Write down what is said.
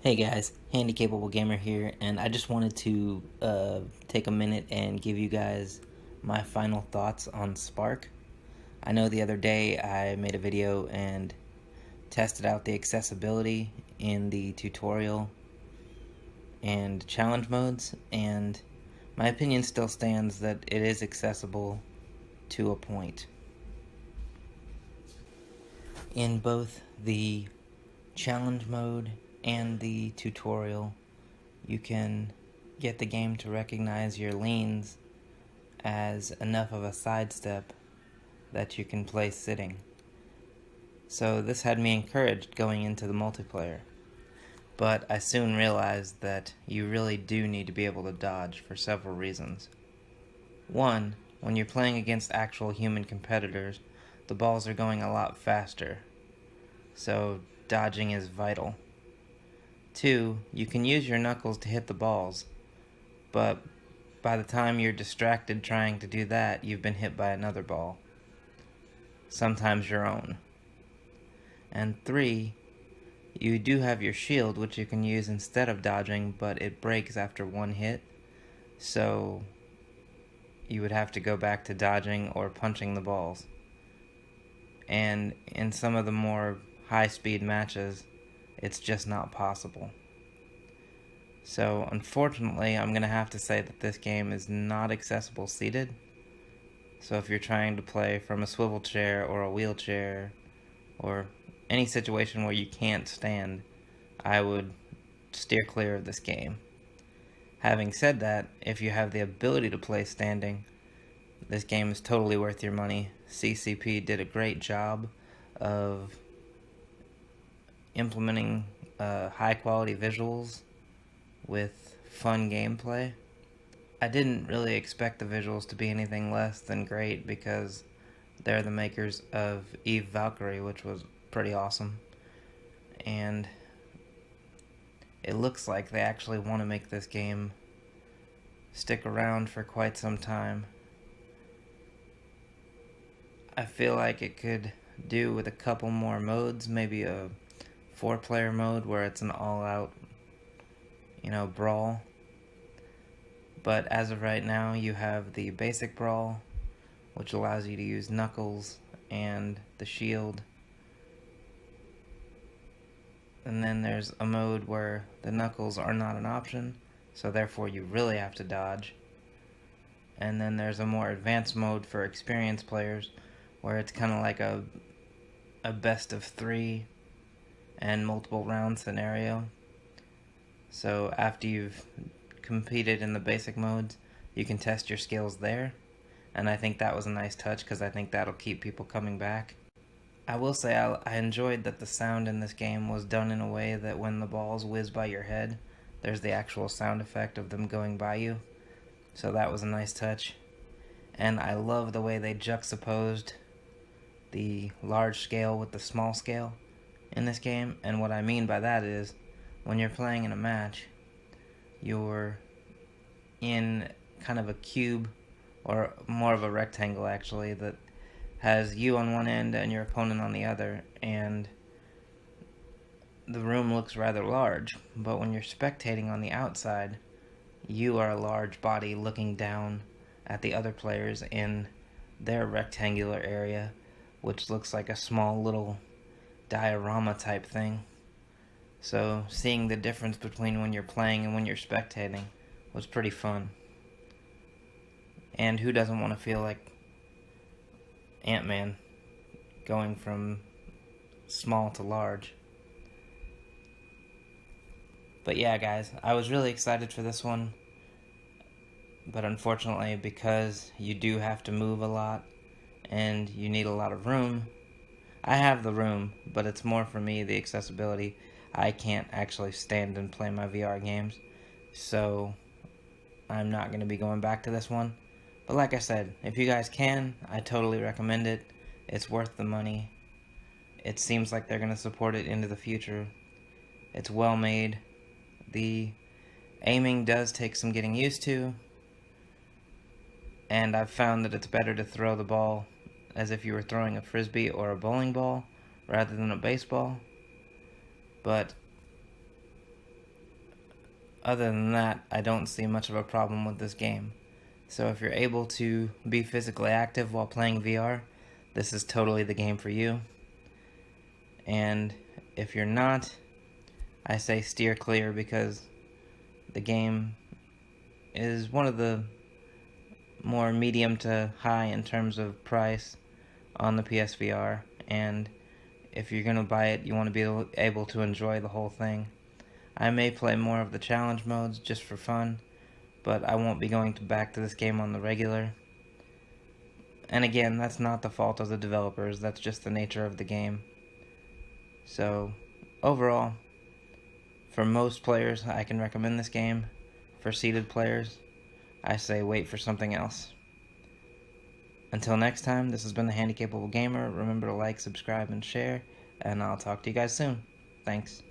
Hey guys, Handy Capable Gamer here, and I just wanted to take a minute and give you guys my final thoughts on Sparc. I know the other day I made a video and tested out the accessibility in the tutorial and challenge modes, and my opinion still stands that it is accessible to a point. In both the challenge mode and the tutorial, you can get the game to recognize your leans as enough of a sidestep that you can play sitting. So this had me encouraged going into the multiplayer. But I soon realized that you really do need to be able to dodge for several reasons. One, when you're playing against actual human competitors, the balls are going a lot faster, so dodging is vital. Two, you can use your knuckles to hit the balls, but by the time you're distracted trying to do that, you've been hit by another ball, sometimes your own. And three, you do have your shield, which you can use instead of dodging, but it breaks after one hit, so you would have to go back to dodging or punching the balls. And in some of the more high-speed matches, it's just not possible. So unfortunately, I'm going to have to say that this game is not accessible seated. So if you're trying to play from a swivel chair or a wheelchair or any situation where you can't stand, I would steer clear of this game. Having said that, if you have the ability to play standing, this game is totally worth your money. CCP did a great job of implementing high quality visuals with fun gameplay. I didn't really expect the visuals to be anything less than great because they're the makers of Eve Valkyrie, which was pretty awesome. And it looks like they actually want to make this game stick around for quite some time. I feel like it could do with a couple more modes, maybe a 4-player mode where it's an all-out, brawl. But as of right now, you have the basic brawl, which allows you to use knuckles and the shield. And then there's a mode where the knuckles are not an option, so therefore you really have to dodge. And then there's a more advanced mode for experienced players, where it's kind of like a best of 3 and multiple round scenario. So after you've competed in the basic modes, you can test your skills there, and I think that was a nice touch because I think that'll keep people coming back. I will say I enjoyed that the sound in this game was done in a way that when the balls whiz by your head, there's the actual sound effect of them going by you, so that was a nice touch. And I love the way they juxtaposed the large scale with the small scale in this game. And what I mean by that is, when you're playing in a match, you're in kind of a cube, or more of a rectangle actually, that has you on one end and your opponent on the other, and the room looks rather large. But when you're spectating on the outside, you are a large body looking down at the other players in their rectangular area, which looks like a small little diorama type thing. So seeing the difference between when you're playing and when you're spectating was pretty fun. And who doesn't want to feel like Ant-Man going from small to large? But yeah, guys, I was really excited for this one. But unfortunately, because you do have to move a lot and you need a lot of room, I have the room, but it's more for me, the accessibility. I can't actually stand and play my VR games, so I'm not going to be going back to this one. But like I said, if you guys can, I totally recommend it. It's worth the money. It seems like they're going to support it into the future. It's well made. The aiming does take some getting used to, and I've found that it's better to throw the ball as if you were throwing a frisbee or a bowling ball rather than a baseball. But other than that, I don't see much of a problem with this game. So if you're able to be physically active while playing VR, this is totally the game for you. And if you're not, I say steer clear, because the game is one of the more medium to high in terms of price on the PSVR, and if you're going to buy it, you want to be able to enjoy the whole thing. I may play more of the challenge modes just for fun, but I won't be going back to this game on the regular. And again, that's not the fault of the developers, that's just the nature of the game. So, overall, for most players, I can recommend this game. For seated players, I say wait for something else. Until next time, this has been the Handicapable Gamer. Remember to like, subscribe, and share, and I'll talk to you guys soon. Thanks.